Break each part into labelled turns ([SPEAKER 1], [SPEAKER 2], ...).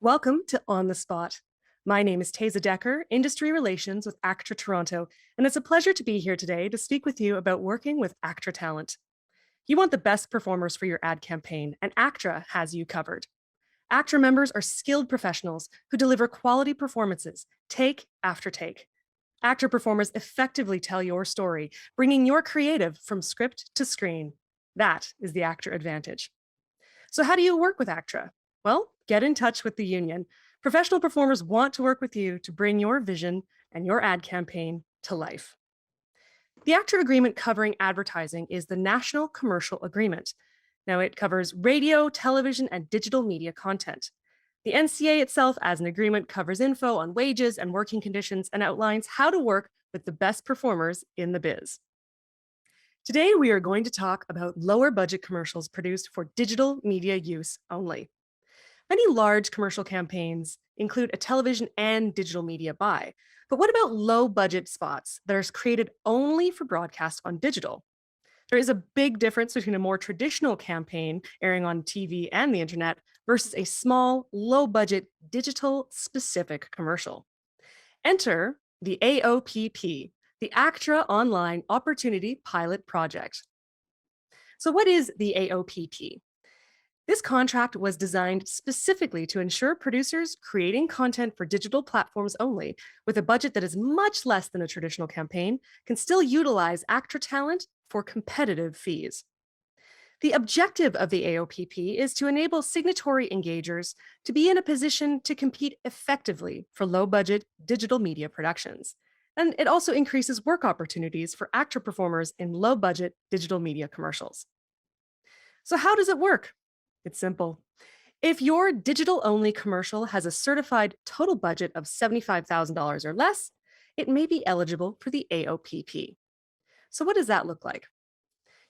[SPEAKER 1] Welcome to On the Spot. My name is Taza Decker, Industry Relations with ACTRA Toronto, and it's a pleasure to be here today to speak with you about working with ACTRA talent. You want the best performers for your ad campaign, and ACTRA has you covered. ACTRA members are skilled professionals who deliver quality performances, take after take. ACTRA performers effectively tell your story, bringing your creative from script to screen. That is the ACTRA advantage. So, how do you work with ACTRA? Well, get in touch with the union. Professional performers want to work with you to bring your vision and your ad campaign to life. The ACTRA agreement covering advertising is the National Commercial Agreement. Now, it covers radio, television, and digital media content. The NCA itself, as an agreement, covers info on wages and working conditions and outlines how to work with the best performers in the biz. Today, we are going to talk about lower budget commercials produced for digital media use only. Many large commercial campaigns include a television and digital media buy. But what about low budget spots that are created only for broadcast on digital? There is a big difference between a more traditional campaign airing on TV and the internet versus a small, low budget, digital specific commercial. Enter the AOPP, the ACTRA Online Opportunity Pilot Project. So, what is the AOPP? This contract was designed specifically to ensure producers creating content for digital platforms only, with a budget that is much less than a traditional campaign, can still utilize ACTRA talent for competitive fees. The objective of the AOPP is to enable signatory engagers to be in a position to compete effectively for low budget digital media productions. And it also increases work opportunities for ACTRA performers in low budget digital media commercials. So, how does it work? It's simple. If your digital only commercial has a certified total budget of $75,000 or less, it may be eligible for the AOPP. So, what does that look like?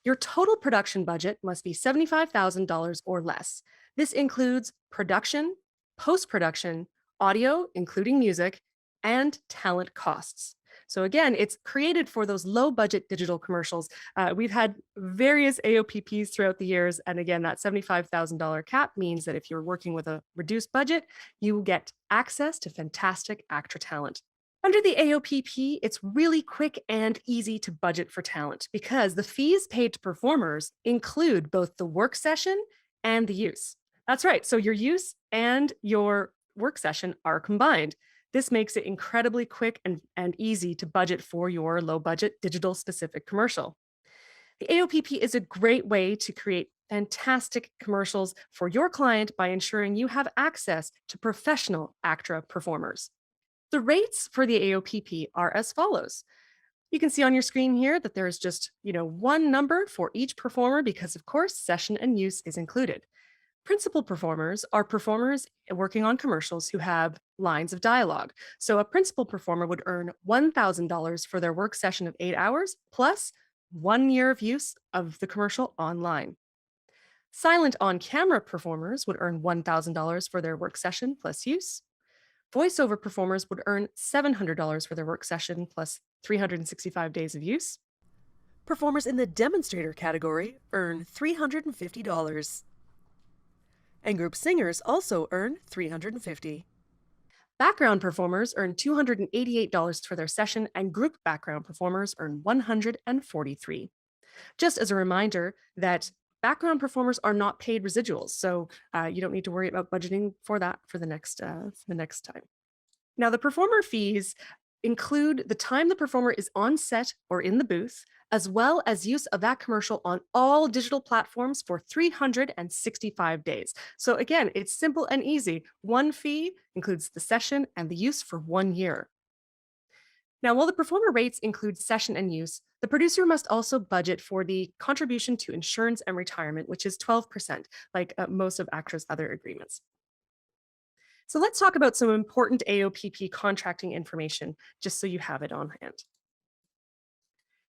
[SPEAKER 1] Your total production budget must be $75,000 or less. This includes production, post production, audio, including music, and talent costs. So, again, it's created for those low budget digital commercials. We've had various AOPPs throughout the years. And again, that $75,000 cap means that if you're working with a reduced budget, you get access to fantastic ACTRA talent. Under the AOPP, it's really quick and easy to budget for talent because the fees paid to performers include both the work session and the use. That's right. So your use and your work session are combined. This makes it incredibly quick and easy to budget for your low budget digital specific commercial. The AOPP is a great way to create fantastic commercials for your client by ensuring you have access to professional ACTRA performers. The rates for the AOPP are as follows. You can see on your screen here that there's just, one number for each performer because of course session and use is included. Principal performers are performers working on commercials who have lines of dialogue. So a principal performer would earn $1,000 for their work session of 8 hours plus 1 year of use of the commercial online. Silent on camera performers would earn $1,000 for their work session plus use. Voiceover performers would earn $700 for their work session plus 365 days of use. Performers in the demonstrator category earn $350. And group singers also earn $350. Background performers earn $288 for their session, and group background performers earn $143. Just as a reminder that background performers are not paid residuals, so you don't need to worry about budgeting for that for the next time. Now, the performer fees include the time the performer is on set or in the booth, as well as use of that commercial on all digital platforms for 365 days. So again, it's simple and easy. One fee includes the session and the use for 1 year. Now, while the performer rates include session and use, the producer must also budget for the contribution to insurance and retirement, which is 12%, like most of ACTRA's other agreements. So let's talk about some important AOPP contracting information, just so you have it on hand.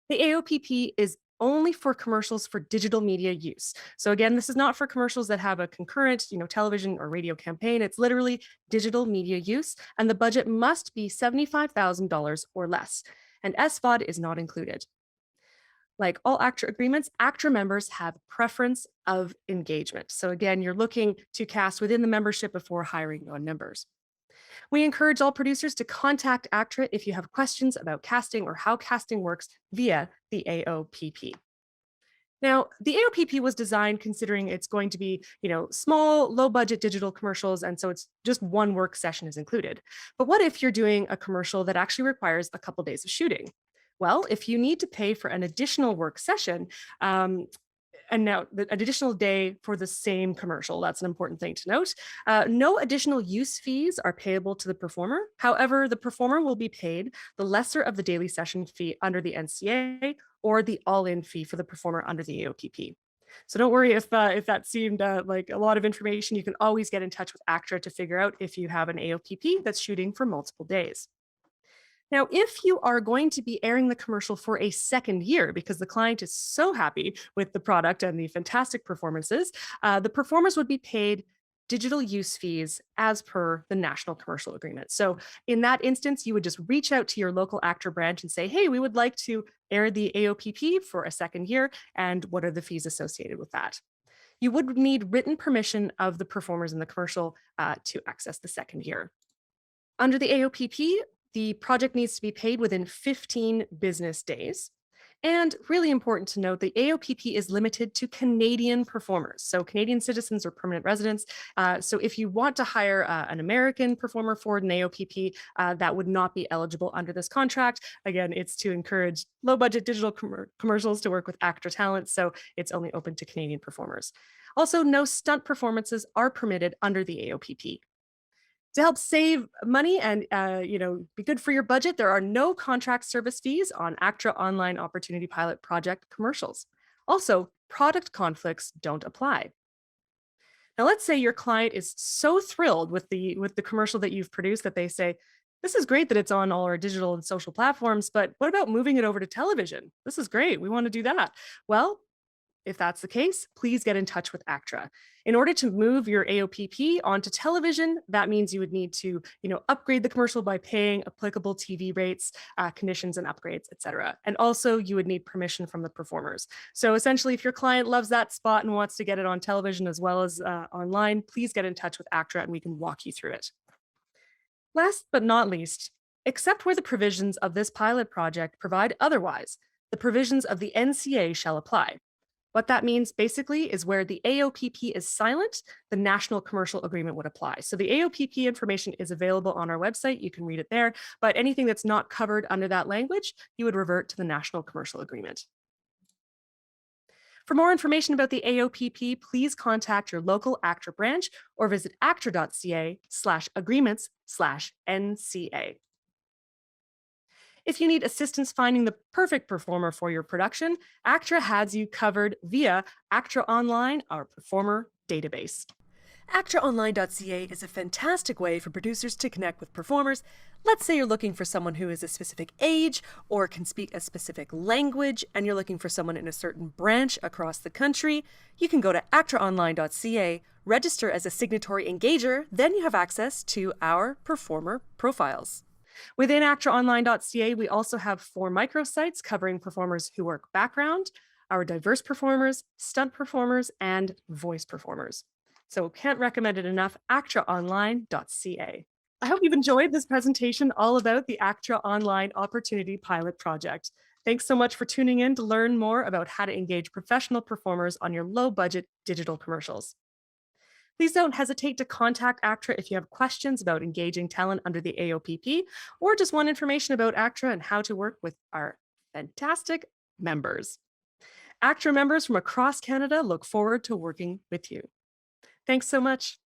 [SPEAKER 1] The AOPP is only for commercials for digital media use. So again, this is not for commercials that have a concurrent, television or radio campaign. It's literally digital media use, and the budget must be $75,000 or less. And SVOD is not included. Like all ACTRA agreements, ACTRA members have preference of engagement. So again, you're looking to cast within the membership before hiring non-members. We encourage all producers to contact ACTRA if you have questions about casting or how casting works via the AOPP. Now, the AOPP was designed considering it's going to be, small, low budget digital commercials. And so it's just one work session is included. But what if you're doing a commercial that actually requires a couple days of shooting? Well, if you need to pay for an additional work session, um, and now an additional day for the same commercial. That's an important thing to note. No additional use fees are payable to the performer. However, the performer will be paid the lesser of the daily session fee under the NCA or the all-in fee for the performer under the AOPP. So don't worry if that seemed like a lot of information. You can always get in touch with ACTRA to figure out if you have an AOPP that's shooting for multiple days. Now, if you are going to be airing the commercial for a second year because the client is so happy with the product and the fantastic performances, the performers would be paid digital use fees as per the national commercial agreement. So, in that instance, you would just reach out to your local actor branch and say, hey, we would like to air the AOPP for a second year, and what are the fees associated with that? You would need written permission of the performers in the commercial to access the second year. Under the AOPP, the project needs to be paid within 15 business days. And really important to note, the AOPP is limited to Canadian performers. So Canadian citizens or permanent residents. So if you want to hire an American performer for an AOPP, that would not be eligible under this contract. Again, it's to encourage low budget digital commercials to work with ACTRA talent. So it's only open to Canadian performers. Also, no stunt performances are permitted under the AOPP. To help save money and be good for your budget, there are no contract service fees on ACTRA Online Opportunity Pilot Project commercials. Also, product conflicts don't apply. Now, let's say your client is so thrilled with the commercial that you've produced that they say, "This is great that it's on all our digital and social platforms, but what about moving it over to television? This is great. We want to do that." Well, if that's the case, please get in touch with ACTRA. In order to move your AOPP onto television, that means you would need to, upgrade the commercial by paying applicable TV rates, conditions and upgrades, etc. And also you would need permission from the performers. So essentially, if your client loves that spot and wants to get it on television as well as online, please get in touch with ACTRA and we can walk you through it. Last but not least, except where the provisions of this pilot project provide otherwise, the provisions of the NCA shall apply. What that means basically is where the AOPP is silent, the National Commercial Agreement would apply. So the AOPP information is available on our website. You can read it there. But anything that's not covered under that language, you would revert to the National Commercial Agreement. For more information about the AOPP, please contact your local ACTRA branch or visit actra.ca/agreements/NCA. If you need assistance finding the perfect performer for your production, ACTRA has you covered via ACTRA Online, our performer database. ACTRAOnline.ca is a fantastic way for producers to connect with performers. Let's say you're looking for someone who is a specific age or can speak a specific language, and you're looking for someone in a certain branch across the country. You can go to ACTRAOnline.ca, register as a signatory engager, then you have access to our performer profiles. Within ACTRAOnline.ca, we also have 4 microsites covering performers who work background, our diverse performers, stunt performers, and voice performers. So can't recommend it enough, ACTRAOnline.ca. I hope you've enjoyed this presentation all about the ACTRA Online Opportunity Pilot Project. Thanks so much for tuning in to learn more about how to engage professional performers on your low-budget digital commercials. Please don't hesitate to contact ACTRA if you have questions about engaging talent under the AOPP or just want information about ACTRA and how to work with our fantastic members. ACTRA members from across Canada look forward to working with you. Thanks so much.